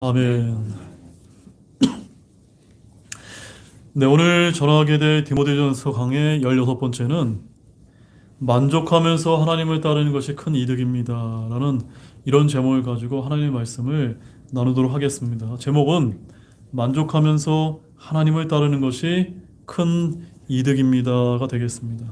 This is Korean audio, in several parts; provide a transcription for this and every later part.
아멘. 네, 오늘 전하게 될 디모데전서 강의 16번째는 만족하면서 하나님을 따르는 것이 큰 이득입니다 라는 이런 제목을 가지고 하나님의 말씀을 나누도록 하겠습니다. 제목은 만족하면서 하나님을 따르는 것이 큰 이득입니다가 되겠습니다.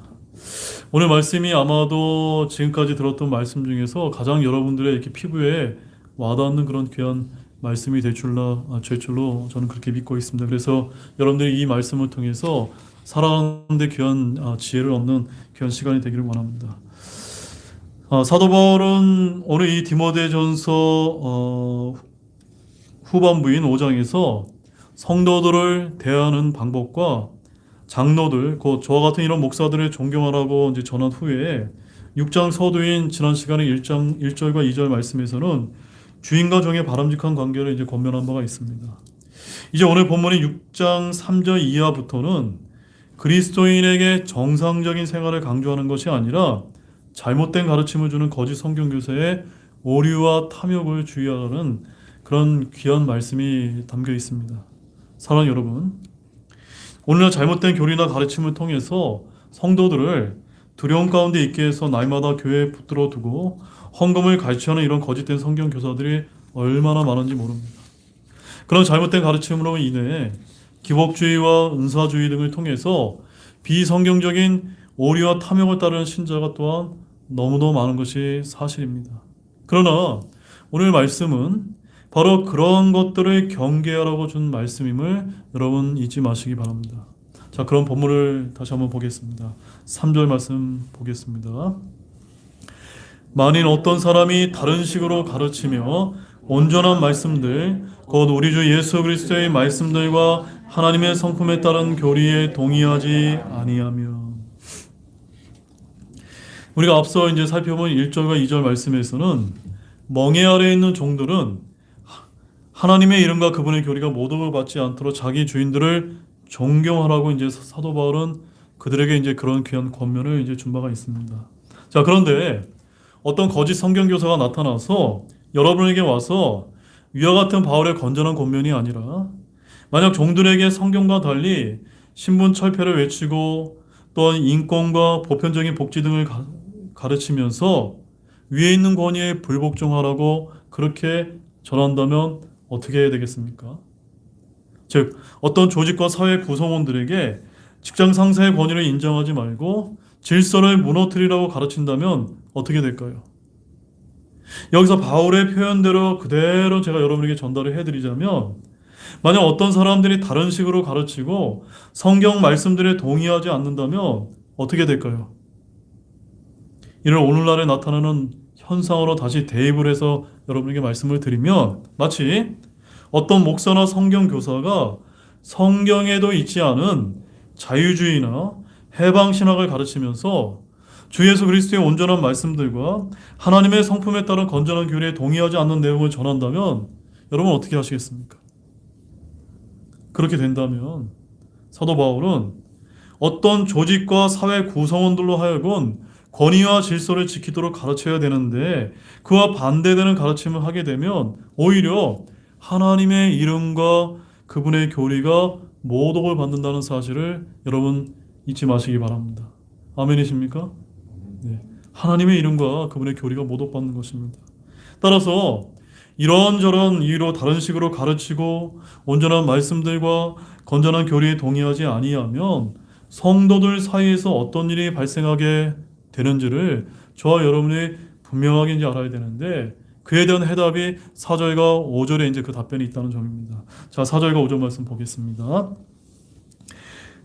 오늘 말씀이 아마도 지금까지 들었던 말씀 중에서 가장 여러분들의 이렇게 피부에 와닿는 그런 귀한 말씀이 될 줄로 저는 그렇게 믿고 있습니다. 그래서 여러분들이 이 말씀을 통해서 살아가는 데 귀한 지혜를 얻는 귀한 시간이 되기를 원합니다. 사도 바울은 오늘 이 디모데전서 후반부인 5장에서 성도들을 대하는 방법과 장로들, 곧 저와 같은 이런 목사들을 존경하라고 이제 전한 후에 6장 서두인 지난 시간에 1절과 2절 말씀에서는 주인과 종의 바람직한 관계를 이제 권면한 바가 있습니다. 이제 오늘 본문의 6장 3절 이하부터는 그리스도인에게 정상적인 생활을 강조하는 것이 아니라 잘못된 가르침을 주는 거짓 성경교사의 오류와 탐욕을 주의하라는 그런 귀한 말씀이 담겨 있습니다. 사랑하는 여러분, 오늘날 잘못된 교리나 가르침을 통해서 성도들을 두려움 가운데 있게 해서 날마다 교회에 붙들어 두고 헌금을 갈취하는 이런 거짓된 성경 교사들이 얼마나 많은지 모릅니다. 그런 잘못된 가르침으로 인해 기복주의와 은사주의 등을 통해서 비성경적인 오류와 탐욕을 따르는 신자가 또한 너무도 많은 것이 사실입니다. 그러나 오늘 말씀은 바로 그런 것들을 경계하라고 준 말씀임을 여러분 잊지 마시기 바랍니다. 자, 그럼 본문을 다시 한번 보겠습니다. 3절 말씀 보겠습니다. 만일 어떤 사람이 다른 식으로 가르치며 온전한 말씀들, 곧 우리 주 예수 그리스도의 말씀들과 하나님의 성품에 따른 교리에 동의하지 아니하면, 우리가 앞서 이제 살펴본 1절과 2절 말씀에서는 멍에 아래에 있는 종들은 하나님의 이름과 그분의 교리가 모독을 받지 않도록 자기 주인들을 존경하라고 이제 사도 바울은 그들에게 이제 그런 귀한 권면을 이제 준 바가 있습니다. 자, 그런데 어떤 거짓 성경 교사가 나타나서 여러분에게 와서 위와 같은 바울의 건전한 권면이 아니라 만약 종들에게 성경과 달리 신분 철폐를 외치고 또한 인권과 보편적인 복지 등을 가르치면서 위에 있는 권위에 불복종하라고 그렇게 전한다면 어떻게 해야 되겠습니까? 즉, 어떤 조직과 사회 구성원들에게 직장 상사의 권위를 인정하지 말고 질서를 무너뜨리라고 가르친다면 어떻게 될까요? 여기서 바울의 표현대로 그대로 제가 여러분에게 전달을 해드리자면, 만약 어떤 사람들이 다른 식으로 가르치고 성경 말씀들에 동의하지 않는다면 어떻게 될까요? 이를 오늘날에 나타나는 현상으로 다시 대입을 해서 여러분에게 말씀을 드리면, 마치 어떤 목사나 성경 교사가 성경에도 있지 않은 자유주의나 해방신학을 가르치면서 주 예수 그리스도의 온전한 말씀들과 하나님의 성품에 따른 건전한 교리에 동의하지 않는 내용을 전한다면 여러분 어떻게 하시겠습니까? 그렇게 된다면 사도 바울은 어떤 조직과 사회 구성원들로 하여금 권위와 질서를 지키도록 가르쳐야 되는데 그와 반대되는 가르침을 하게 되면 오히려 하나님의 이름과 그분의 교리가 모독을 받는다는 사실을 여러분 잊지 마시기 바랍니다. 아멘이십니까? 네. 하나님의 이름과 그분의 교리가 모독받는 것입니다. 따라서 이런저런 이유로 다른 식으로 가르치고 온전한 말씀들과 건전한 교리에 동의하지 아니하면 성도들 사이에서 어떤 일이 발생하게 되는지를 저와 여러분이 분명하게 이제 알아야 되는데, 그에 대한 해답이 4절과 5절에 이제 그 답변이 있다는 점입니다. 자, 4절과 5절 말씀 보겠습니다.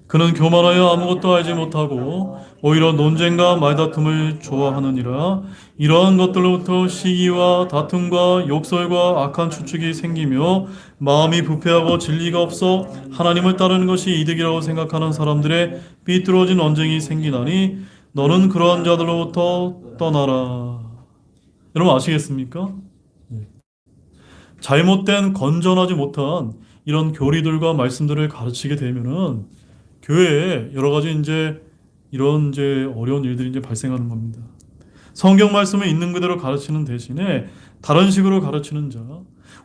그는 교만하여 아무것도 알지 못하고 오히려 논쟁과 말다툼을 좋아하느니라. 이러한 것들로부터 시기와 다툼과 욕설과 악한 추측이 생기며 마음이 부패하고 진리가 없어 하나님을 따르는 것이 이득이라고 생각하는 사람들의 삐뚤어진 언쟁이 생기나니 너는 그러한 자들로부터 떠나라. 여러분 아시겠습니까? 잘못된 건전하지 못한 이런 교리들과 말씀들을 가르치게 되면은 교회에 여러 가지 이런 어려운 일들이 발생하는 겁니다. 성경 말씀을 있는 그대로 가르치는 대신에 다른 식으로 가르치는 자,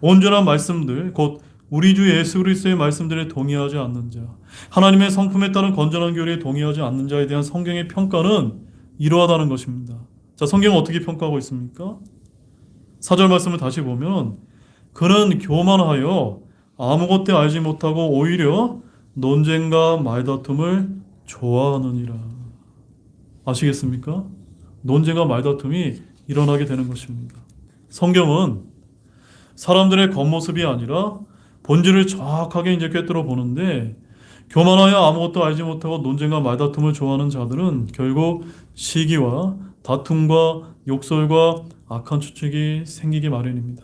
온전한 말씀들, 곧 우리 주 예수 그리스도의 말씀들에 동의하지 않는 자, 하나님의 성품에 따른 건전한 교리에 동의하지 않는 자에 대한 성경의 평가는 이러하다는 것입니다. 자, 성경은 어떻게 평가하고 있습니까? 4절 말씀을 다시 보면 그는 교만하여 아무것도 알지 못하고 오히려 논쟁과 말다툼을 좋아하느니라. 아시겠습니까? 논쟁과 말다툼이 일어나게 되는 것입니다. 성경은 사람들의 겉모습이 아니라 본질을 정확하게 이제 꿰뚫어 보는데, 교만하여 아무것도 알지 못하고 논쟁과 말다툼을 좋아하는 자들은 결국 시기와 다툼과 욕설과 악한 추측이 생기기 마련입니다.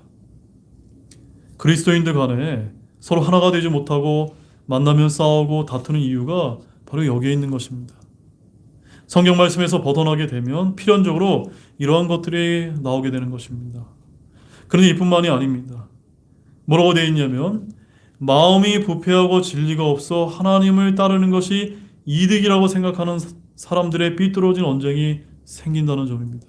그리스도인들 간에 서로 하나가 되지 못하고 만나면 싸우고 다투는 이유가 바로 여기에 있는 것입니다. 성경 말씀에서 벗어나게 되면 필연적으로 이러한 것들이 나오게 되는 것입니다. 그런데 이뿐만이 아닙니다. 뭐라고 되어 있냐면 마음이 부패하고 진리가 없어 하나님을 따르는 것이 이득이라고 생각하는 사람들의 삐뚤어진 언쟁이 생긴다는 점입니다.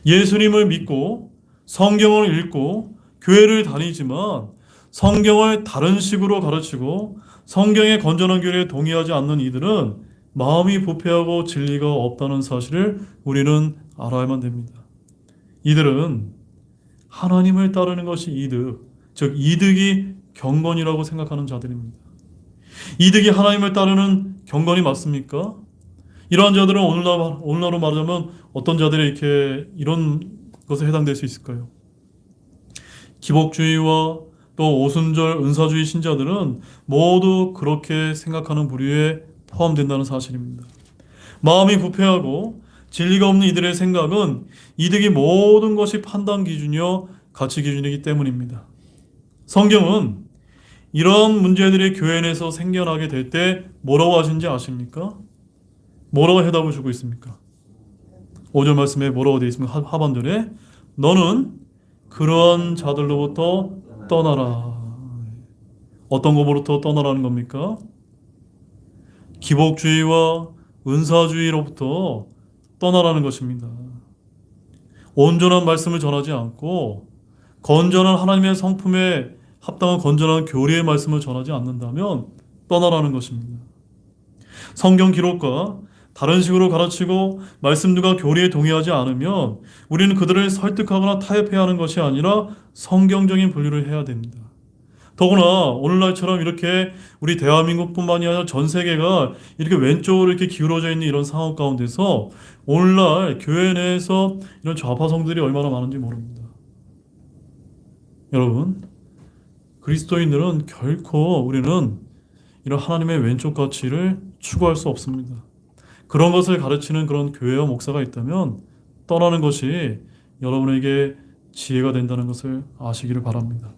예수님을 믿고 성경을 읽고 교회를 다니지만 성경을 다른 식으로 가르치고 성경의 건전한 교리에 동의하지 않는 이들은 마음이 부패하고 진리가 없다는 사실을 우리는 알아야만 됩니다. 이들은 하나님을 따르는 것이 이득, 즉 이득이 경건이라고 생각하는 자들입니다. 이득이 하나님을 따르는 경건이 맞습니까? 이러한 자들은 오늘날로 말하자면 어떤 자들이 이런 것에 해당될 수 있을까요? 기복주의와 또 오순절 은사주의 신자들은 모두 그렇게 생각하는 부류에 포함된다는 사실입니다. 마음이 부패하고 진리가 없는 이들의 생각은 이득이 모든 것이 판단 기준이요 가치 기준이기 때문입니다. 성경은 이런 문제들이 교회 내에서 생겨나게 될 때 뭐라고 하신지 아십니까? 뭐라고 해답을 주고 있습니까? 5절 말씀에 뭐라고 되어 있습니까? 하반절에 너는 그러한 자들로부터 떠나라. 어떤 것으로부터 떠나라는 겁니까? 기복주의와 은사주의로부터 떠나라는 것입니다. 온전한 말씀을 전하지 않고 건전한 하나님의 성품에 합당한 건전한 교리의 말씀을 전하지 않는다면 떠나라는 것입니다. 성경 기록과 다른 식으로 가르치고 말씀들과 교리에 동의하지 않으면 우리는 그들을 설득하거나 타협해야 하는 것이 아니라 성경적인 분류를 해야 됩니다. 더구나 오늘날처럼 이렇게 우리 대한민국뿐만이 아니라 전 세계가 이렇게 왼쪽으로 이렇게 기울어져 있는 이런 상황 가운데서 오늘날 교회 내에서 이런 좌파성들이 얼마나 많은지 모릅니다. 여러분, 그리스도인들은 결코 우리는 이런 하나님의 왼쪽 가치를 추구할 수 없습니다. 그런 것을 가르치는 그런 교회와 목사가 있다면 떠나는 것이 여러분에게 지혜가 된다는 것을 아시기를 바랍니다.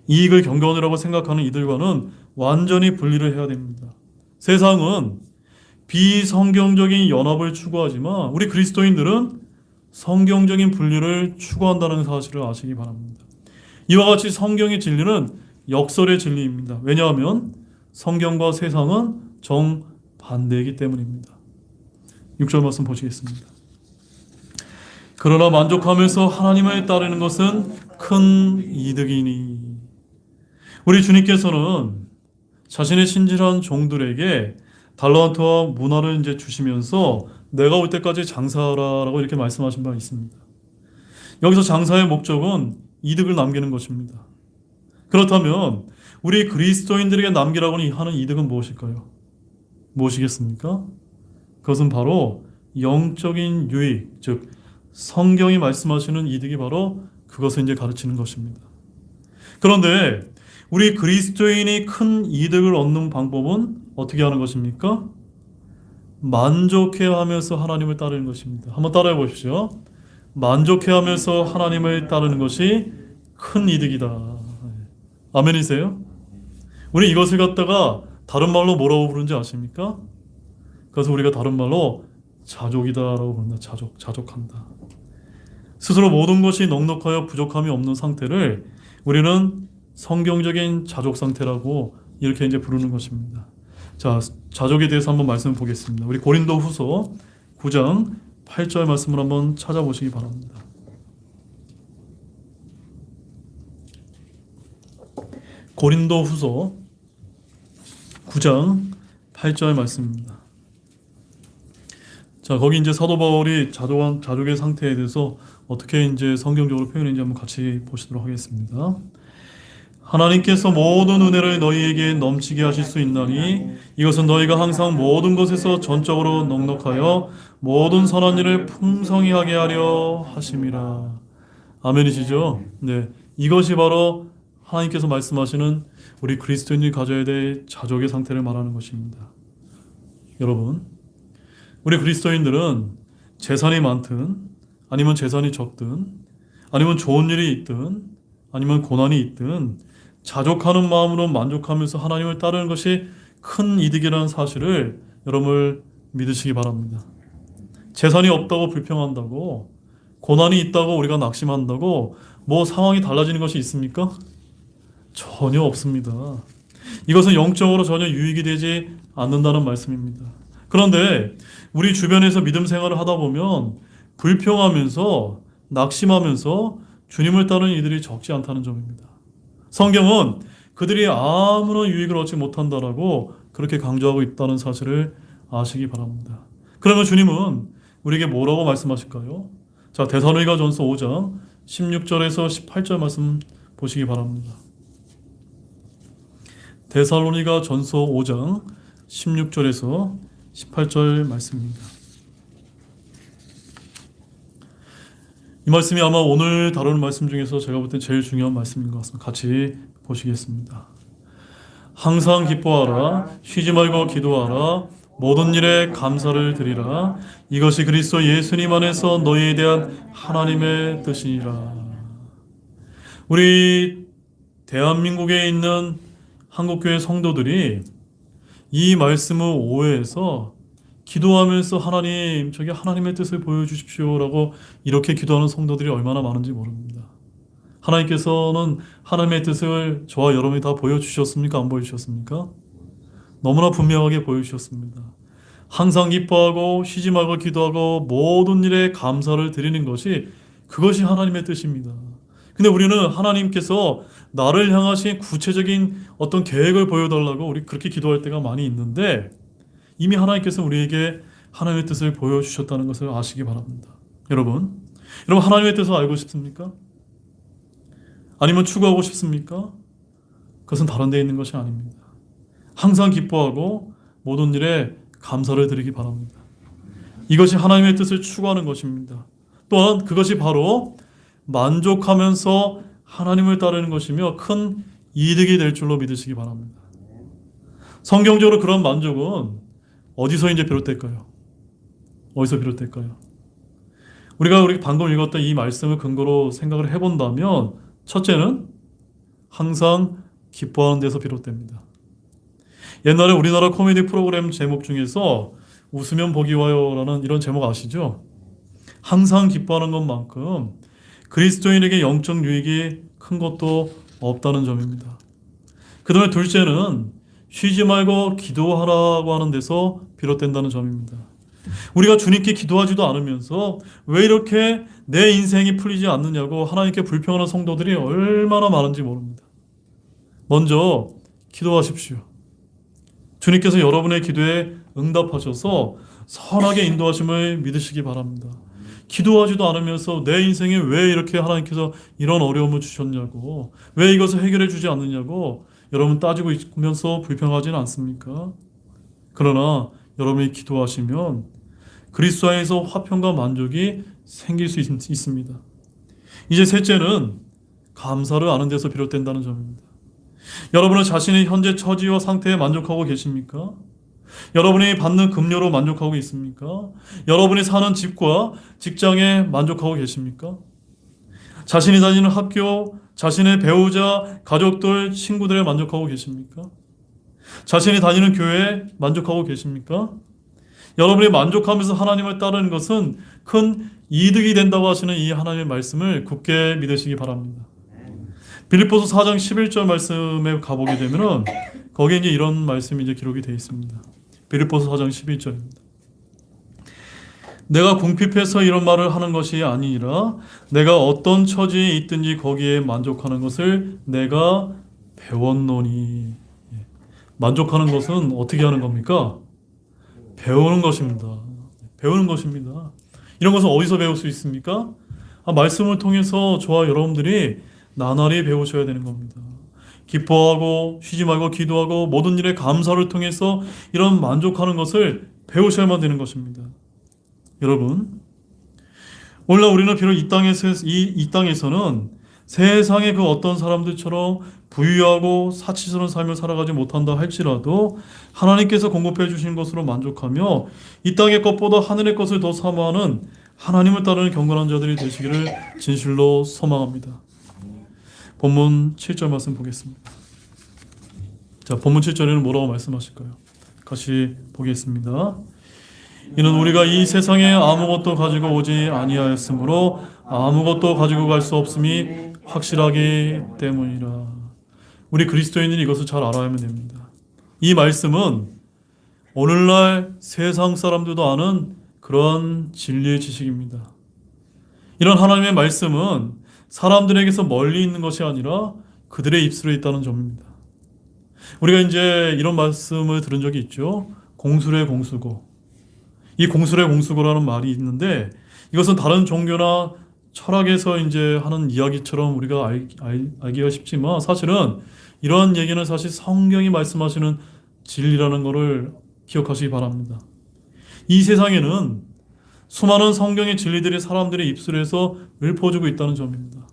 이익을 경건이라고 생각하는 이들과는 완전히 분리를 해야 됩니다. 세상은 비성경적인 연합을 추구하지만 우리 그리스도인들은 성경적인 분리를 추구한다는 사실을 아시기 바랍니다. 이와 같이 성경의 진리는 역설의 진리입니다. 왜냐하면 성경과 세상은 정반대이기 때문입니다. 6절 말씀 보시겠습니다. 그러나 만족하면서 하나님을 따르는 것은 큰 이득이니. 우리 주님께서는 자신의 신실한 종들에게 달란트와 문화를 이제 주시면서 내가 올 때까지 장사하라라고 이렇게 말씀하신 바 있습니다. 여기서 장사의 목적은 이득을 남기는 것입니다. 그렇다면 우리 그리스도인들에게 남기라고 하는 이득은 무엇일까요? 무엇이겠습니까? 그것은 바로 영적인 유익, 즉 성경이 말씀하시는 이득이 바로 그것을 이제 가르치는 것입니다. 그런데 우리 그리스도인이 큰 이득을 얻는 방법은 어떻게 하는 것입니까? 만족해하면서 하나님을 따르는 것입니다. 한번 따라해 보십시오. 만족해하면서 하나님을 따르는 것이 큰 이득이다. 아멘이세요? 우리 이것을 갖다가 다른 말로 뭐라고 부르는지 아십니까? 그래서 우리가 다른 말로 자족이다라고 부른다. 자족한다. 스스로 모든 것이 넉넉하여 부족함이 없는 상태를 우리는 성경적인 자족 상태라고 이렇게 이제 부르는 것입니다. 자, 자족에 대해서 한번 말씀을 보겠습니다. 우리 고린도후서 9장 8절 말씀을 한번 찾아보시기 바랍니다. 고린도후서 9장 8절 말씀입니다. 자, 거기 이제 사도 바울이 자족의 상태에 대해서 어떻게 이제 성경적으로 표현했는지 한번 같이 보시도록 하겠습니다. 하나님께서 모든 은혜를 너희에게 넘치게 하실 수 있나니 이것은 너희가 항상 모든 것에서 전적으로 넉넉하여 모든 선한 일을 풍성히 하게 하려 하심이라. 아멘이시죠? 네, 이것이 바로 하나님께서 말씀하시는 우리 그리스도인이 가져야 될 자족의 상태를 말하는 것입니다. 여러분, 우리 그리스도인들은 재산이 많든 아니면 재산이 적든 아니면 좋은 일이 있든 아니면 고난이 있든 자족하는 마음으로 만족하면서 하나님을 따르는 것이 큰 이득이라는 사실을 여러분을 믿으시기 바랍니다. 재산이 없다고 불평한다고, 고난이 있다고 우리가 낙심한다고 뭐 상황이 달라지는 것이 있습니까? 전혀 없습니다. 이것은 영적으로 전혀 유익이 되지 않는다는 말씀입니다. 그런데 우리 주변에서 믿음 생활을 하다 보면 불평하면서 낙심하면서 주님을 따르는 이들이 적지 않다는 점입니다. 성경은 그들이 아무런 유익을 얻지 못한다라고 그렇게 강조하고 있다는 사실을 아시기 바랍니다. 그러면 주님은 우리에게 뭐라고 말씀하실까요? 자, 데살로니가전서 5장 16절에서 18절 말씀 보시기 바랍니다. 데살로니가전서 5장 16절에서 18절 말씀입니다. 이 말씀이 아마 오늘 다루는 말씀 중에서 제가 볼 때 제일 중요한 말씀인 것 같습니다. 같이 보시겠습니다. 항상 기뻐하라, 쉬지 말고 기도하라, 모든 일에 감사를 드리라. 이것이 그리스도 예수님 안에서 너희에 대한 하나님의 뜻이니라. 우리 대한민국에 있는 한국교회 성도들이 이 말씀을 오해해서 기도하면서 하나님, 저게 하나님의 뜻을 보여주십시오라고 이렇게 기도하는 성도들이 얼마나 많은지 모릅니다. 하나님께서는 하나님의 뜻을 저와 여러분이 다 보여주셨습니까? 안 보여주셨습니까? 너무나 분명하게 보여주셨습니다. 항상 기뻐하고 쉬지 말고 기도하고 모든 일에 감사를 드리는 것이 그것이 하나님의 뜻입니다. 근데 우리는 하나님께서 나를 향하신 구체적인 어떤 계획을 보여달라고 우리 그렇게 기도할 때가 많이 있는데 이미 하나님께서 우리에게 하나님의 뜻을 보여주셨다는 것을 아시기 바랍니다. 여러분 하나님의 뜻을 알고 싶습니까? 아니면 추구하고 싶습니까? 그것은 다른 데 있는 것이 아닙니다. 항상 기뻐하고 모든 일에 감사를 드리기 바랍니다. 이것이 하나님의 뜻을 추구하는 것입니다. 또한 그것이 바로 만족하면서 하나님을 따르는 것이며 큰 이득이 될 줄로 믿으시기 바랍니다. 성경적으로 그런 만족은 어디서 이제 비롯될까요? 어디서 비롯될까요? 우리가 방금 읽었던 이 말씀을 근거로 생각을 해본다면 첫째는 항상 기뻐하는 데서 비롯됩니다. 옛날에 우리나라 코미디 프로그램 제목 중에서 웃으면 복이 와요라는 이런 제목 아시죠? 항상 기뻐하는 것만큼 그리스도인에게 영적 유익이 큰 것도 없다는 점입니다. 그 다음에 둘째는 쉬지 말고 기도하라고 하는 데서 비롯된다는 점입니다. 우리가 주님께 기도하지도 않으면서 왜 이렇게 내 인생이 풀리지 않느냐고 하나님께 불평하는 성도들이 얼마나 많은지 모릅니다. 먼저 기도하십시오. 주님께서 여러분의 기도에 응답하셔서 선하게 인도하심을 믿으시기 바랍니다. 기도하지도 않으면서 내 인생에 왜 이렇게 하나님께서 이런 어려움을 주셨냐고, 왜 이것을 해결해 주지 않느냐고 여러분 따지고 있으면서 불평하지는 않습니까? 그러나 여러분이 기도하시면 그리스도 안에서 화평과 만족이 생길 수 있습니다. 이제 셋째는 감사를 아는 데서 비롯된다는 점입니다. 여러분은 자신의 현재 처지와 상태에 만족하고 계십니까? 여러분이 받는 급료로 만족하고 있습니까? 여러분이 사는 집과 직장에 만족하고 계십니까? 자신이 다니는 학교, 자신의 배우자, 가족들, 친구들에 만족하고 계십니까? 자신이 다니는 교회에 만족하고 계십니까? 여러분이 만족하면서 하나님을 따르는 것은 큰 이득이 된다고 하시는 이 하나님의 말씀을 굳게 믿으시기 바랍니다. 빌립보서 4장 11절 말씀에 가보게 되면은 거기에 이제 이런 말씀이 이제 기록이 되어 있습니다. 빌립보서 4장 11절입니다. 내가 궁핍해서 이런 말을 하는 것이 아니니라 내가 어떤 처지에 있든지 거기에 만족하는 것을 내가 배웠노니. 만족하는 것은 어떻게 하는 겁니까? 배우는 것입니다. 배우는 것입니다. 이런 것은 어디서 배울 수 있습니까? 말씀을 통해서 저와 여러분들이 나날이 배우셔야 되는 겁니다. 기뻐하고 쉬지 말고 기도하고 모든 일에 감사를 통해서 이런 만족하는 것을 배우셔야만 되는 것입니다. 여러분, 오늘날 우리는 비록 이 땅에서는 세상의 그 어떤 사람들처럼 부유하고 사치스러운 삶을 살아가지 못한다 할지라도 하나님께서 공급해 주신 것으로 만족하며 이 땅의 것보다 하늘의 것을 더 사모하는 하나님을 따르는 경건한 자들이 되시기를 진실로 소망합니다. 본문 7절 말씀 보겠습니다. 자, 본문 7절에는 뭐라고 말씀하실까요? 같이 보겠습니다. 이는 우리가 이 세상에 아무것도 가지고 오지 아니하였으므로 아무것도 가지고 갈 수 없음이 확실하기 때문이라. 우리 그리스도인들이 이것을 잘 알아야만 됩니다. 이 말씀은 오늘날 세상 사람들도 아는 그런 진리의 지식입니다. 이런 하나님의 말씀은 사람들에게서 멀리 있는 것이 아니라 그들의 입술에 있다는 점입니다. 우리가 이제 이런 말씀을 들은 적이 있죠. 공술의 공수고. 이 공술의 공수고라는 말이 있는데 이것은 다른 종교나 철학에서 이제 하는 이야기처럼 우리가 알기가 쉽지만 사실은 이러한 얘기는 사실 성경이 말씀하시는 진리라는 것을 기억하시기 바랍니다. 이 세상에는 수많은 성경의 진리들이 사람들의 입술에서 읊어주고 있다는 점입니다.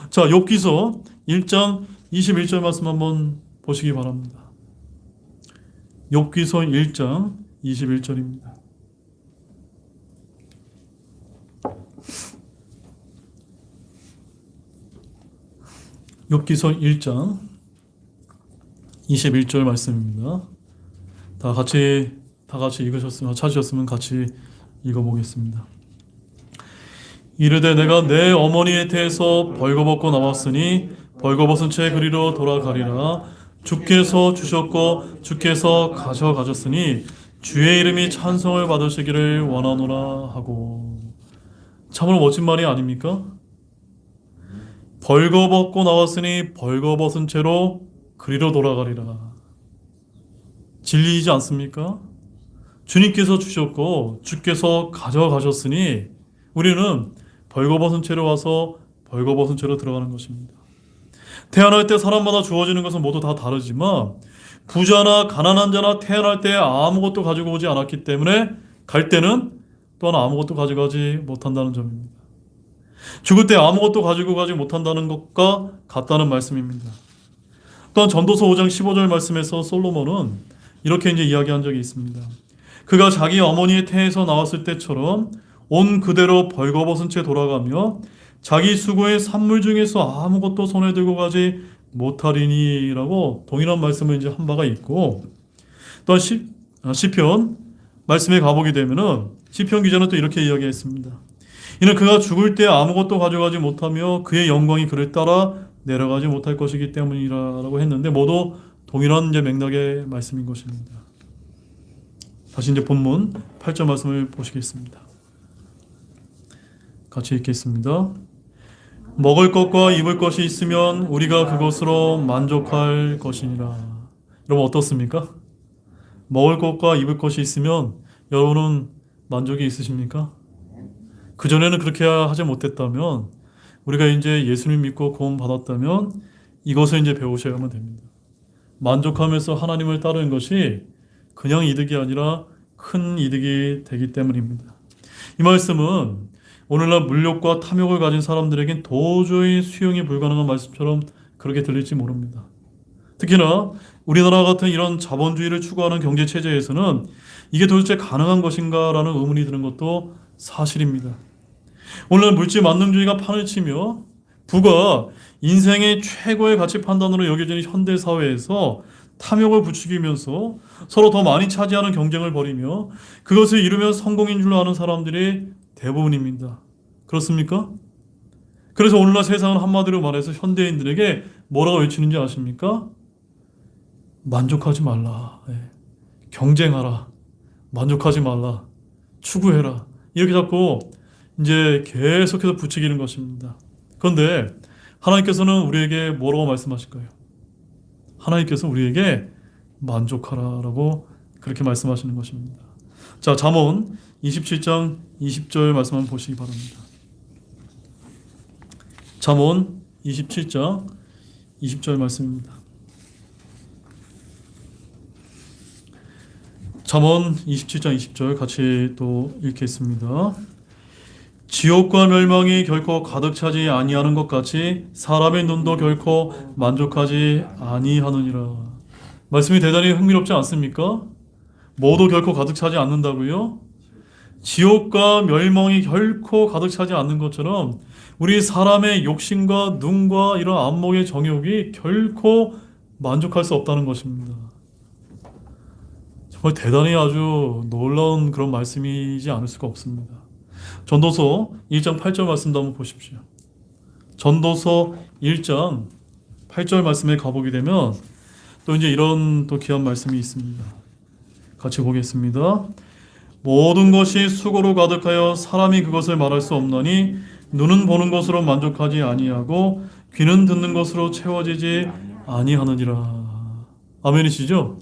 자, 욥기서 1장 21절 말씀 한번 보시기 바랍니다. 욥기서 1장 21절입니다. 욥기서 1장 21절 말씀입니다. 다 같이 읽으셨으면 찾으셨으면 같이 읽어보겠습니다. 이르되 내가 내 어머니의 태에서 벌거벗고 나왔으니 벌거벗은 채 그리로 돌아가리라. 주께서 주셨고 주께서 가져가셨으니 주의 이름이 찬송을 받으시기를 원하노라 하고. 참으로 멋진 말이 아닙니까? 벌거벗고 나왔으니 벌거벗은 채로 그리로 돌아가리라. 진리이지 않습니까? 주님께서 주셨고 주께서 가져가셨으니 우리는 벌거벗은 채로 와서 벌거벗은 채로 들어가는 것입니다. 태어날 때 사람마다 주어지는 것은 모두 다 다르지만 부자나 가난한 자나 태어날 때 아무것도 가지고 오지 않았기 때문에 갈 때는 또한 아무것도 가져가지 못한다는 점입니다. 죽을 때 아무것도 가지고 가지 못한다는 것과 같다는 말씀입니다. 또한 전도서 5장 15절 말씀에서 솔로몬은 이렇게 이제 이야기한 적이 있습니다. 그가 자기 어머니의 태에서 나왔을 때처럼 온 그대로 벌거벗은 채 돌아가며 자기 수고의 산물 중에서 아무것도 손에 들고 가지 못하리니라고 동일한 말씀을 이제 한 바가 있고, 또한 시편 말씀에 가보게 되면은 시편 기자는 또 이렇게 이야기했습니다. 이는 그가 죽을 때 아무것도 가져가지 못하며 그의 영광이 그를 따라 내려가지 못할 것이기 때문이라고 했는데 모두 동일한 이제 맥락의 말씀인 것입니다. 다시 이제 본문 8절 말씀을 보시겠습니다. 같이 읽겠습니다. 먹을 것과 입을 것이 있으면 우리가 그것으로 만족할 것이니라. 여러분 어떻습니까? 먹을 것과 입을 것이 있으면 여러분은 만족이 있으십니까? 그전에는 그렇게 하지 못했다면 우리가 이제 예수님 믿고 구원 받았다면 이것을 이제 배우셔야만 됩니다. 만족하면서 하나님을 따르는 것이 그냥 이득이 아니라 큰 이득이 되기 때문입니다. 이 말씀은 오늘날 물욕과 탐욕을 가진 사람들에겐 도저히 수용이 불가능한 말씀처럼 그렇게 들릴지 모릅니다. 특히나 우리나라 같은 이런 자본주의를 추구하는 경제체제에서는 이게 도대체 가능한 것인가라는 의문이 드는 것도 사실입니다. 오늘 물질 만능주의가 판을 치며 부가 인생의 최고의 가치 판단으로 여겨지는 현대사회에서 탐욕을 부추기면서 서로 더 많이 차지하는 경쟁을 벌이며 그것을 이루면 성공인 줄로 아는 사람들이 대부분입니다. 그렇습니까? 그래서 오늘날 세상은 한마디로 말해서 현대인들에게 뭐라고 외치는지 아십니까? 만족하지 말라. 경쟁하라. 만족하지 말라. 추구해라. 이렇게 자꾸 이제 계속해서 부추기는 것입니다. 그런데 하나님께서는 우리에게 뭐라고 말씀하실까요? 하나님께서 우리에게 만족하라라고 그렇게 말씀하시는 것입니다. 자, 잠언 27장 20절 말씀 한번 보시기 바랍니다. 잠언 27장 20절 말씀입니다. 잠언 27장 20절 같이 또 읽겠습니다. 지옥과 멸망이 결코 가득 차지 아니하는 것 같이 사람의 눈도 결코 만족하지 아니하느니라. 말씀이 대단히 흥미롭지 않습니까? 뭐도 결코 가득 차지 않는다고요? 지옥과 멸망이 결코 가득 차지 않는 것처럼 우리 사람의 욕심과 눈과 이런 안목의 정욕이 결코 만족할 수 없다는 것입니다. 정말 대단히 아주 놀라운 그런 말씀이지 않을 수가 없습니다. 전도서 1장 8절 말씀도 한번 보십시오. 전도서 1장 8절 말씀에 가보게 되면 또 이제 이런 또 귀한 말씀이 있습니다. 같이 보겠습니다. 모든 것이 수고로 가득하여 사람이 그것을 말할 수 없나니 눈은 보는 것으로 만족하지 아니하고 귀는 듣는 것으로 채워지지 아니하느니라. 아멘이시죠?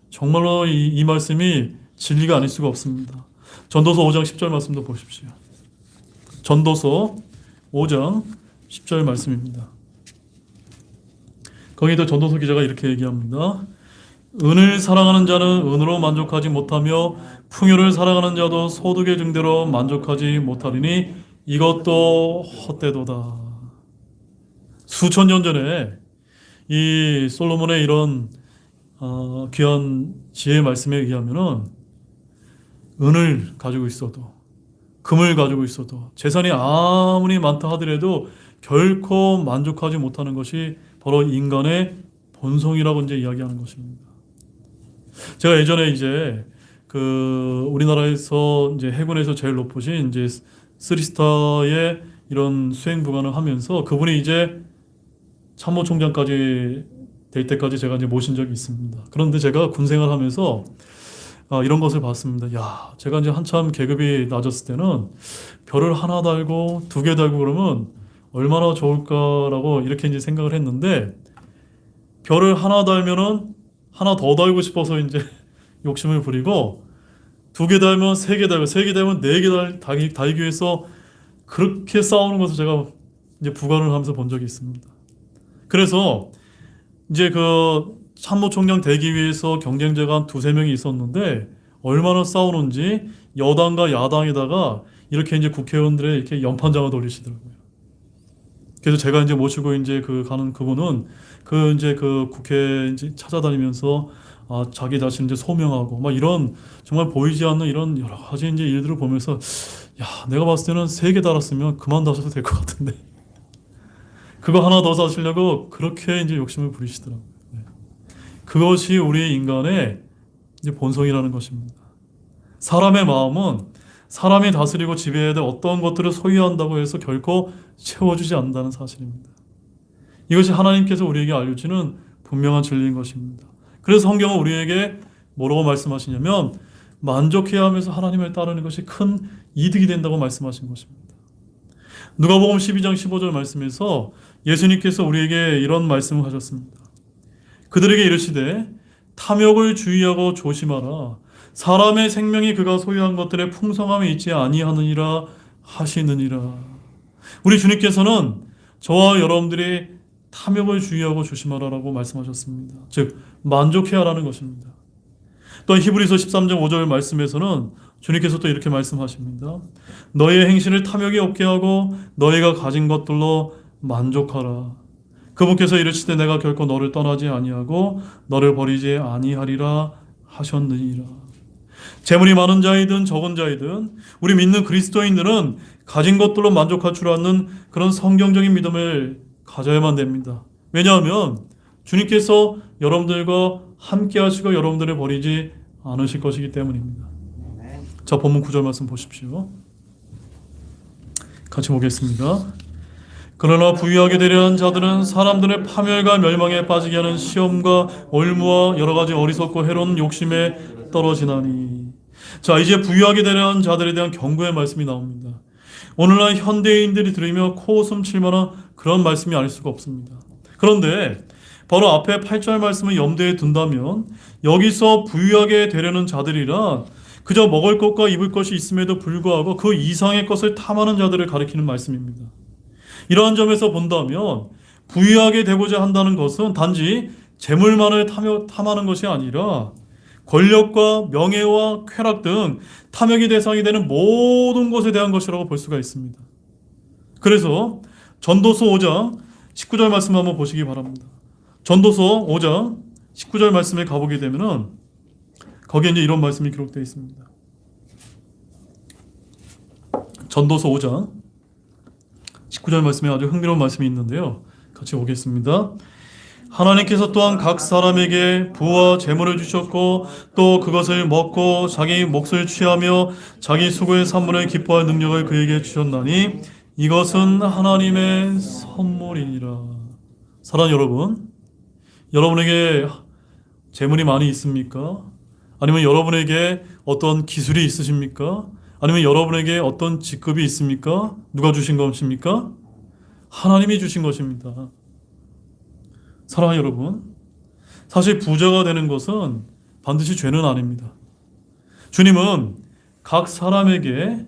정말로 이 말씀이 진리가 아닐 수가 없습니다. 전도서 5장 10절 말씀도 보십시오. 전도서 5장 10절 말씀입니다. 거기도 전도서 기자가 이렇게 얘기합니다. 은을 사랑하는 자는 은으로 만족하지 못하며 풍요를 사랑하는 자도 소득의 증대로 만족하지 못하리니 이것도 헛되도다. 수천 년 전에 이 솔로몬의 이런 귀한 지혜의 말씀에 의하면은 은을 가지고 있어도 금을 가지고 있어도 재산이 아무리 많다 하더라도 결코 만족하지 못하는 것이 바로 인간의 본성이라고 이제 이야기하는 것입니다. 제가 예전에 이제 우리나라에서 이제 해군에서 제일 높으신 이제 3스타의 이런 수행 부관을 하면서 그분이 이제 참모총장까지 될 때까지 제가 이제 모신 적이 있습니다. 그런데 제가 군 생활하면서 이런 것을 봤습니다. 야, 제가 이제 한참 계급이 낮았을 때는 별을 하나 달고 두 개 달고 그러면 얼마나 좋을까라고 이렇게 이제 생각을 했는데 별을 하나 달면은 하나 더 달고 싶어서 이제 욕심을 부리고 두 개 달면 세 개 달고 세 개 달면 네 개 달기 위해서 그렇게 싸우는 것을 제가 이제 부관을 하면서 본 적이 있습니다. 그래서 이제 참모총장 되기 위해서 경쟁자가 한 두세 명이 있었는데 얼마나 싸우는지 여당과 야당에다가 이렇게 이제 국회의원들의 이렇게 연판장을 돌리시더라고요. 그래서 제가 이제 모시고 이제 가는 그분은 이제 국회 이제 찾아다니면서 자기 자신 이제 소명하고 막 이런 정말 보이지 않는 이런 여러 가지 이제 일들을 보면서 야, 내가 봤을 때는 세 개 달았으면 그만 다셔도 될 것 같은데 그거 하나 더 사시려고 그렇게 이제 욕심을 부리시더라고요. 그것이 우리 인간의 이제 본성이라는 것입니다. 사람의 마음은 사람이 다스리고 지배해야 될 어떤 것들을 소유한다고 해서 결코 채워주지 않는다는 사실입니다. 이것이 하나님께서 우리에게 알려주는 분명한 진리인 것입니다. 그래서 성경은 우리에게 뭐라고 말씀하시냐면 만족해야 하면서 하나님을 따르는 것이 큰 이득이 된다고 말씀하신 것입니다. 누가복음 12장 15절 말씀에서 예수님께서 우리에게 이런 말씀을 하셨습니다. 그들에게 이르시되 탐욕을 주의하고 조심하라. 사람의 생명이 그가 소유한 것들의 풍성함에 있지 아니하느니라 하시느니라. 우리 주님께서는 저와 여러분들이 탐욕을 주의하고 조심하라라고 말씀하셨습니다. 즉 만족해야 하라는 것입니다. 또 히브리서 13장 5절 말씀에서는 주님께서 또 이렇게 말씀하십니다. 너의 행실을 탐욕이 없게 하고 너희가 가진 것들로 만족하라. 그분께서 이르시되 내가 결코 너를 떠나지 아니하고 너를 버리지 아니하리라 하셨느니라. 재물이 많은 자이든 적은 자이든 우리 믿는 그리스도인들은 가진 것들로 만족할 줄 아는 그런 성경적인 믿음을 가져야만 됩니다. 왜냐하면 주님께서 여러분들과 함께 하시고 여러분들을 버리지 않으실 것이기 때문입니다. 자, 본문 9절 말씀 보십시오. 같이 보겠습니다. 그러나 부유하게 되려 한 자들은 사람들의 파멸과 멸망에 빠지게 하는 시험과 올무와 여러 가지 어리석고 해로운 욕심에 떨어지나니. 자, 이제 부유하게 되려 한 자들에 대한 경고의 말씀이 나옵니다. 오늘날 현대인들이 들으며 코웃음 칠 만한 그런 말씀이 아닐 수가 없습니다. 그런데 바로 앞에 8절 말씀을 염두에 둔다면 여기서 부유하게 되려는 자들이라 그저 먹을 것과 입을 것이 있음에도 불구하고 그 이상의 것을 탐하는 자들을 가리키는 말씀입니다. 이러한 점에서 본다면 부유하게 되고자 한다는 것은 단지 재물만을 탐하는 것이 아니라 권력과 명예와 쾌락 등 탐욕의 대상이 되는 모든 것에 대한 것이라고 볼 수가 있습니다. 그래서 전도서 5장 19절 말씀 한번 보시기 바랍니다. 전도서 5장 19절 말씀에 가보게 되면은 거기에 이제 이런 말씀이 기록되어 있습니다. 전도서 5장 19절 말씀에 아주 흥미로운 말씀이 있는데요. 같이 보겠습니다. 하나님께서 또한 각 사람에게 부와 재물을 주셨고 또 그것을 먹고 자기 몫을 취하며 자기 수고의 산물을 기뻐할 능력을 그에게 주셨나니 이것은 하나님의 선물이니라. 사랑하는 여러분, 여러분에게 재물이 많이 있습니까? 아니면 여러분에게 어떤 기술이 있으십니까? 아니면 여러분에게 어떤 직급이 있습니까? 누가 주신 것입니까? 하나님이 주신 것입니다. 사랑하는 여러분, 사실 부자가 되는 것은 반드시 죄는 아닙니다. 주님은 각 사람에게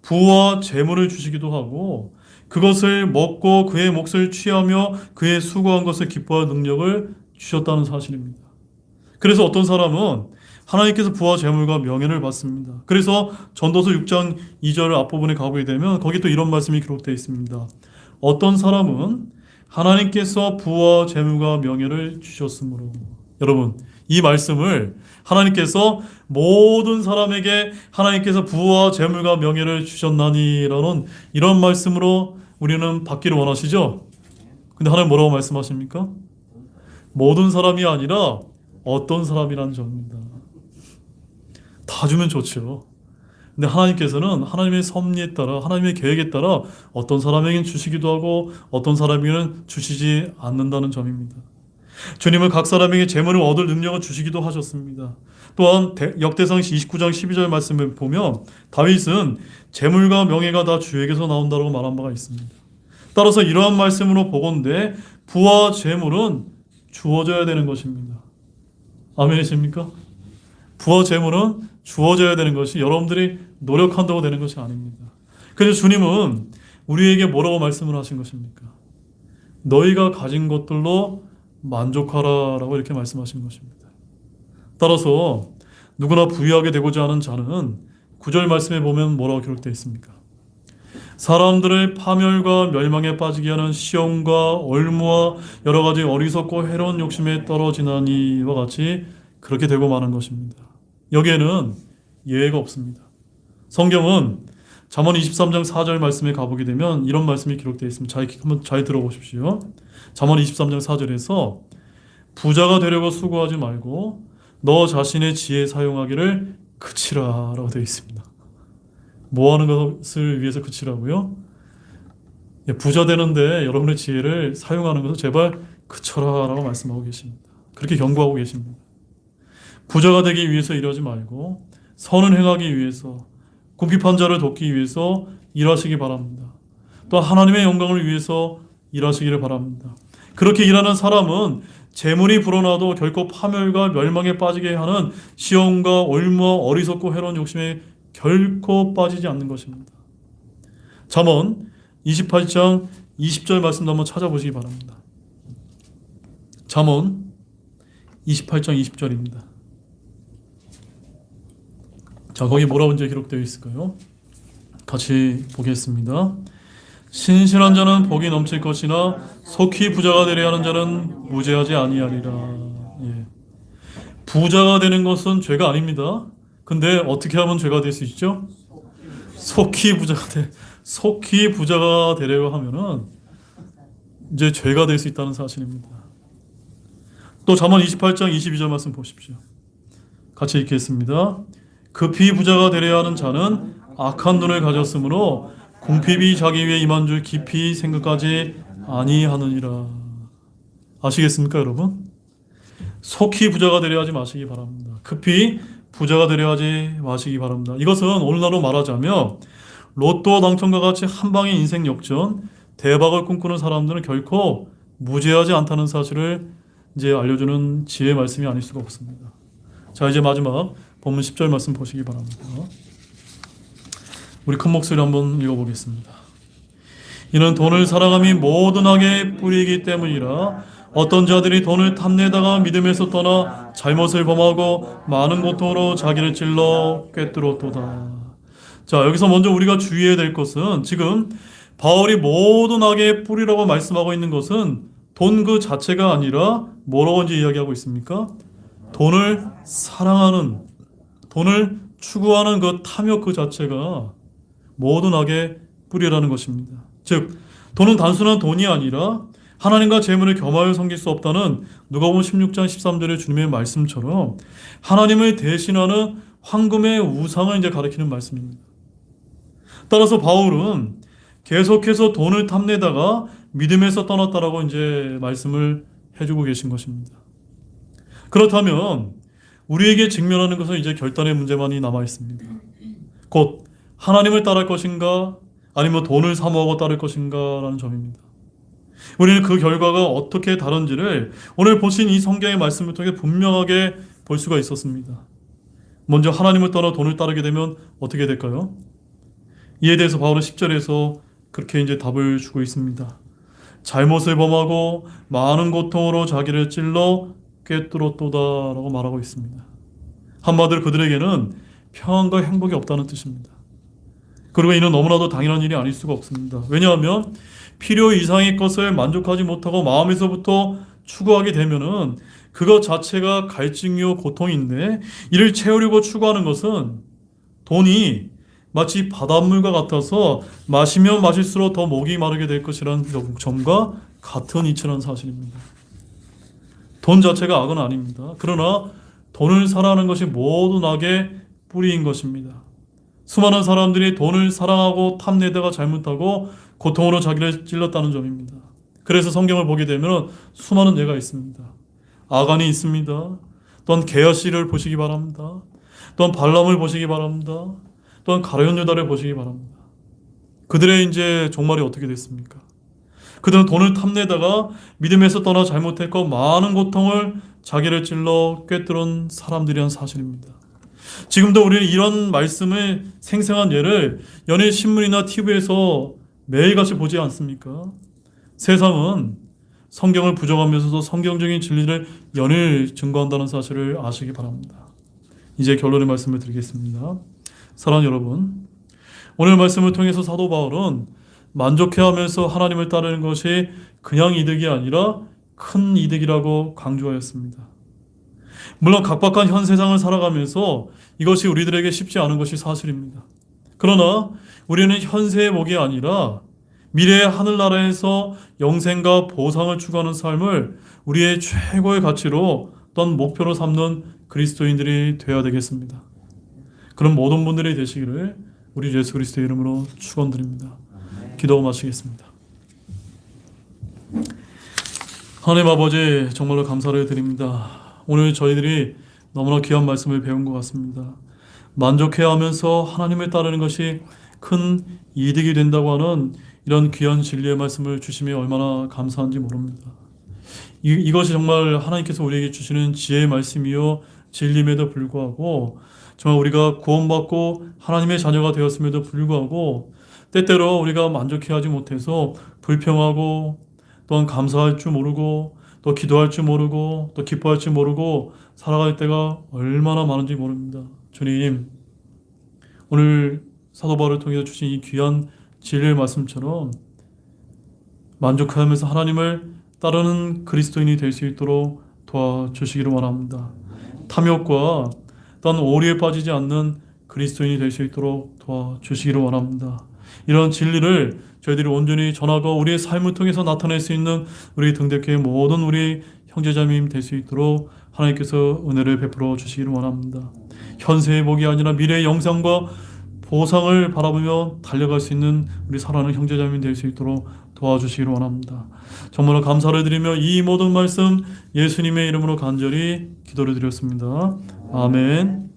부와 재물을 주시기도 하고 그것을 먹고 그의 몫을 취하며 그의 수고한 것을 기뻐할 능력을 주셨다는 사실입니다. 그래서 어떤 사람은 하나님께서 부와 재물과 명예를 받습니다. 그래서 전도서 6장 2절 앞부분에 가보게 되면 거기 또 이런 말씀이 기록되어 있습니다. 어떤 사람은 하나님께서 부와 재물과 명예를 주셨으므로. 여러분, 이 말씀을 하나님께서 모든 사람에게 하나님께서 부와 재물과 명예를 주셨나니라는 이런 말씀으로 우리는 받기를 원하시죠? 근데 하나님 뭐라고 말씀하십니까? 모든 사람이 아니라 어떤 사람이라는 점입니다. 다 주면 좋죠. 근데 하나님께서는 하나님의 섭리에 따라 하나님의 계획에 따라 어떤 사람에게는 주시기도 하고 어떤 사람에게는 주시지 않는다는 점입니다. 주님은 각 사람에게 재물을 얻을 능력을 주시기도 하셨습니다. 또한 역대상 29장 12절 말씀을 보면 다윗은 재물과 명예가 다 주에게서 나온다고 말한 바가 있습니다. 따라서 이러한 말씀으로 보건대 부와 재물은 주어져야 되는 것입니다. 아멘이십니까? 부와 재물은 주어져야 되는 것이 여러분들이 노력한다고 되는 것이 아닙니다. 그래서 주님은 우리에게 뭐라고 말씀을 하신 것입니까? 너희가 가진 것들로 만족하라라고 이렇게 말씀하신 것입니다. 따라서 누구나 부유하게 되고자 하는 자는 9절 말씀에 보면 뭐라고 기록되어 있습니까? 사람들을 파멸과 멸망에 빠지게 하는 시험과 얼무와 여러 가지 어리석고 해로운 욕심에 떨어지나니와 같이 그렇게 되고 마는 것입니다. 여기에는 예외가 없습니다. 성경은 잠언 23장 4절 말씀에 가보게 되면 이런 말씀이 기록되어 있습니다. 한번 잘 들어보십시오. 잠언 23장 4절에서 부자가 되려고 수고하지 말고 너 자신의 지혜 사용하기를 그치라 라고 되어 있습니다. 뭐 하는 것을 위해서 그치라고요? 부자 되는데 여러분의 지혜를 사용하는 것을 제발 그쳐라 라고 말씀하고 계십니다. 그렇게 경고하고 계십니다. 부자가 되기 위해서 일하지 말고 선을 행하기 위해서 궁핍한 자를 돕기 위해서 일하시기 바랍니다. 또 하나님의 영광을 위해서 일하시기를 바랍니다. 그렇게 일하는 사람은 재물이 불어나도 결코 파멸과 멸망에 빠지게 하는 시험과 올무와 어리석고 해로운 욕심에 결코 빠지지 않는 것입니다. 잠언 28장 20절 말씀도 한번 찾아보시기 바랍니다. 잠언 28장 20절입니다. 자, 거기 뭐라고 이제 기록되어 있을까요? 같이 보겠습니다. 신실한 자는 복이 넘칠 것이나 속히 부자가 되려 하는 자는 무죄하지 아니하리라. 예. 부자가 되는 것은 죄가 아닙니다. 근데 어떻게 하면 죄가 될 수 있죠? 속히 부자가 되려고 하면은 이제 죄가 될 수 있다는 사실입니다. 또 잠언 28장 22절 말씀 보십시오. 같이 읽겠습니다. 급히 부자가 되려 하는 자는 악한 눈을 가졌으므로 궁핍이 자기 위에 임한 줄 깊이 생각하지 아니하느니라. 아시겠습니까, 여러분? 속히 부자가 되려 하지 마시기 바랍니다. 급히 부자가 되려 하지 마시기 바랍니다. 이것은 오늘날로 말하자면 로또 당첨과 같이 한 방의 인생 역전, 대박을 꿈꾸는 사람들은 결코 무죄하지 않다는 사실을 이제 알려주는 지혜의 말씀이 아닐 수가 없습니다. 자, 이제 마지막 본문 10절 말씀 보시기 바랍니다. 우리 큰 목소리로 한번 읽어보겠습니다. 이는 돈을 사랑함이 모든 악의 뿌리이기 때문이라. 어떤 자들이 돈을 탐내다가 믿음에서 떠나 잘못을 범하고 많은 고통으로 자기를 찔러 꿰뚫었도다. 자, 여기서 먼저 우리가 주의해야 될 것은, 지금 바울이 모든 악의 뿌리라고 말씀하고 있는 것은 돈 그 자체가 아니라 뭐라고 이제 이야기하고 있습니까? 돈을 사랑하는, 돈을 추구하는 그 탐욕 그 자체가 모든 악의 뿌리라는 것입니다. 즉, 돈은 단순한 돈이 아니라 하나님과 재물을 겸하여 섬길 수 없다는 누가복음 16장 13절의 주님의 말씀처럼 하나님을 대신하는 황금의 우상을 이제 가리키는 말씀입니다. 따라서 바울은 계속해서 돈을 탐내다가 믿음에서 떠났다라고 이제 말씀을 해주고 계신 것입니다. 그렇다면 우리에게 직면하는 것은 이제 결단의 문제만이 남아 있습니다. 곧 하나님을 따를 것인가 아니면 돈을 사모하고 따를 것인가라는 점입니다. 우리는 그 결과가 어떻게 다른지를 오늘 보신 이 성경의 말씀을 통해 분명하게 볼 수가 있었습니다. 먼저 하나님을 떠나 돈을 따르게 되면 어떻게 될까요? 이에 대해서 바울은 10절에서 그렇게 이제 답을 주고 있습니다. 잘못을 범하고 많은 고통으로 자기를 찔러 꿰뚫었도다라고 말하고 있습니다. 한마디로 그들에게는 평안과 행복이 없다는 뜻입니다. 그리고 이는 너무나도 당연한 일이 아닐 수가 없습니다. 왜냐하면 필요 이상의 것을 만족하지 못하고 마음에서부터 추구하게 되면은 그것 자체가 갈증이요 고통인데, 이를 채우려고 추구하는 것은 돈이 마치 바닷물과 같아서 마시면 마실수록 더 목이 마르게 될 것이라는 점과 같은 이치라는 사실입니다. 돈 자체가 악은 아닙니다. 그러나 돈을 사랑하는 것이 모든 악의 뿌리인 것입니다. 수많은 사람들이 돈을 사랑하고 탐내다가 잘못하고 고통으로 자기를 찔렀다는 점입니다. 그래서 성경을 보게 되면 수많은 예가 있습니다. 아간이 있습니다. 또한 게하시를 보시기 바랍니다. 또한 발람을 보시기 바랍니다. 또한 가룟 유다를 보시기 바랍니다. 그들의 이제 종말이 어떻게 됐습니까? 그들은 돈을 탐내다가 믿음에서 떠나 잘못했고 많은 고통을 자기를 찔러 꿰뚫은 사람들이란 사실입니다. 지금도 우리는 이런 말씀의 생생한 예를 연예 신문이나 TV에서 매일같이 보지 않습니까? 세상은 성경을 부정하면서도 성경적인 진리를 연일 증거한다는 사실을 아시기 바랍니다. 이제 결론의 말씀을 드리겠습니다. 사랑하는 여러분, 오늘 말씀을 통해서 사도 바울은 만족해하면서 하나님을 따르는 것이 그냥 이득이 아니라 큰 이득이라고 강조하였습니다. 물론 각박한 현 세상을 살아가면서 이것이 우리들에게 쉽지 않은 것이 사실입니다. 그러나 우리는 현세의 복이 아니라 미래의 하늘나라에서 영생과 보상을 추구하는 삶을 우리의 최고의 가치로 또한 목표로 삼는 그리스도인들이 되어야 되겠습니다. 그런 모든 분들이 되시기를 우리 예수 그리스도의 이름으로 축원드립니다. 기도 마치겠습니다. 하나님 아버지, 정말로 감사를 드립니다. 오늘 저희들이 너무나 귀한 말씀을 배운 것 같습니다. 만족해야 하면서 하나님을 따르는 것이 큰 이득이 된다고 하는 이런 귀한 진리의 말씀을 주심에 얼마나 감사한지 모릅니다. 이것이 정말 하나님께서 우리에게 주시는 지혜의 말씀이요 진리임에도 불구하고, 정말 우리가 구원받고 하나님의 자녀가 되었음에도 불구하고 때때로 우리가 만족해하지 못해서 불평하고 또한 감사할 줄 모르고 또 기도할 줄 모르고 또 기뻐할 줄 모르고 살아갈 때가 얼마나 많은지 모릅니다. 주님, 오늘 사도 바울을 통해서 주신 이 귀한 진리의 말씀처럼 만족하면서 하나님을 따르는 그리스도인이 될 수 있도록 도와주시기를 원합니다. 탐욕과 또한 오리에 빠지지 않는 그리스도인이 될 수 있도록 도와주시기를 원합니다. 이런 진리를 저희들이 온전히 전하고 우리의 삶을 통해서 나타낼 수 있는 우리 등대교회 모든 우리 형제자매님 될 수 있도록 하나님께서 은혜를 베풀어 주시기를 원합니다. 현세의 복이 아니라 미래의 영생과 보상을 바라보며 달려갈 수 있는 우리 사랑하는 형제자매님 될 수 있도록 도와주시기를 원합니다. 정말로 감사를 드리며 이 모든 말씀 예수님의 이름으로 간절히 기도를 드렸습니다. 아멘.